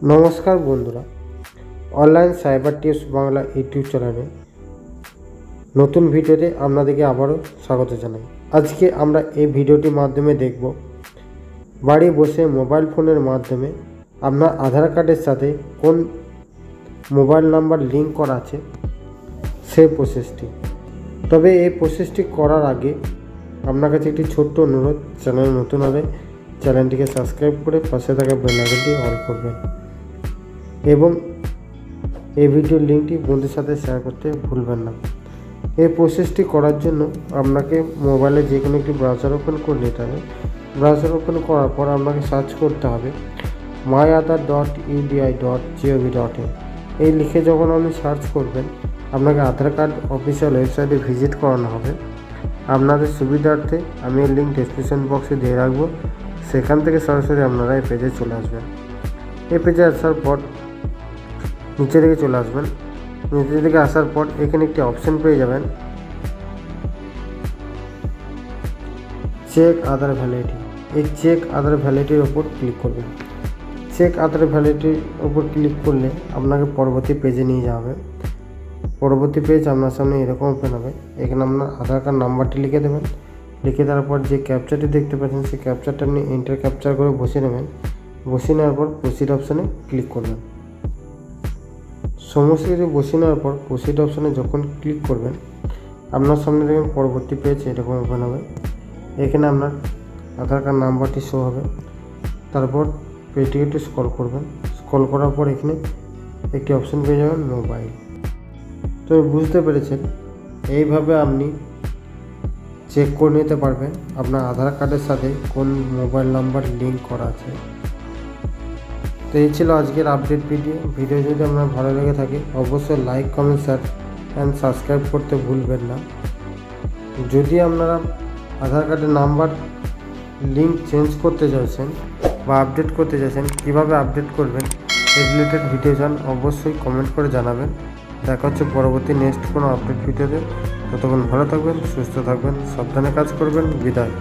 নমস্কার বন্ধুরা, online cyber tips Bangla YouTube চ্যানেলে নতুন ভিডিওতে আপনাদেরকে আবারও স্বাগত জানাই। আজকে আমরা এই ভিডিওটির মাধ্যমে দেখব বাড়ি বসে মোবাইল ফোনের মাধ্যমে আপনার আধার কার্ডের সাথে কোন মোবাইল নাম্বার লিঙ্ক করা আছে সেই প্রসেসটি। তবে এই প্রসেসটি করার আগে আপনার কাছে একটি ছোট্ট অনুরোধ, চ্যানেল নতুন হলে চ্যানেলটিকে সাবস্ক্রাইব করে পাশে থাকা বেল আইকনটি অন করবেন এবং এই ভিডিওর লিঙ্কটি বন্ধুদের সাথে শেয়ার করতে ভুলবেন না। এই প্রসেসটি করার জন্য আপনাকে মোবাইলে যে কোনো একটি ব্রাউজার ওপেন করে নিতে হবে। ব্রাউজার ওপেন করার পর আপনাকে সার্চ করতে হবে myaadhar.udi.gov.in। এই লিখে যখন আপনি সার্চ করবেন, আপনাকে আধার কার্ড অফিসিয়াল ওয়েবসাইটে ভিজিট করানো হবে। আপনাদের সুবিধার্থে আমি এই লিঙ্ক ডেসক্রিপশন বক্সে দিয়ে রাখবো, সেখান থেকে সরাসরি আপনারা এই পেজে চলে আসবেন। এই পেজে আসার পর নিচে দিকে চলে আসবেন। নিচের দিকে আসার পর এখানে একটি অপশন পেয়ে যাবেন, চেক আধার ভ্যালিডিটি। এই চেক আধার ভ্যালিডিটির ওপর ক্লিক করবেন। চেক আধার ভ্যালিডিটির ওপর ক্লিক করলে আপনাকে পরবর্তী পেজে নিয়ে যাওয়া হবে। পরবর্তী পেজ আপনার সামনে এরকম ওপেন হবে। এখানে আপনার আধার কার্ড নাম্বারটি লিখে দেবেন। লিখে দেওয়ার পর যে ক্যাপচারটি দেখতে পাচ্ছেন, সেই ক্যাপচারটা আপনি এন্টার ক্যাপচার করে বসিয়ে নেবেন। বসিয়ে নেওয়ার পর প্রসিড অপশানে ক্লিক করবেন। সমস্ত কিছু বসিয়ে নেওয়ার পর প্রসিড অপশানে যখন ক্লিক করবেন, আপনার সামনে দেখবেন পরবর্তী পেজ এরকম ওপেন হবে। এখানে আপনার আধার কার্ড নাম্বারটি শো হবে। তারপর পেজটিকে একটু স্ক্রল করবেন। স্ক্রল করার পর এখানে একটি অপশান পেয়ে যাবেন মোবাইল। তো বুঝতে পেরেছেন, এইভাবে আপনি চেক করে নিতে পারবেন আপনার আধার কার্ডের সাথে কোন মোবাইল নাম্বার লিঙ্ক করা আছে। তো এই ছিল আজকের আপডেট ভিডিও যদি আপনার ভালো লেগে থাকে অবশ্যই like, comment, share and subscribe করতে ভুলবেন না। যদি আপনারা আধার কার্ডের নাম্বার লিঙ্ক চেঞ্জ করতে চাইছেন বা আপডেট করতে চাইছেন, কীভাবে আপডেট করবেন এই রিলেটেড ভিডিও চান অবশ্যই কমেন্ট করে জানাবেন। দেখা হচ্ছে পরবর্তী নেক্সট কোনো আপডেট ভিডিওতে। ততক্ষণ ভালো থাকবেন, সুস্থ থাকবেন, সাবধানে কাজ করবেন। বিদায়।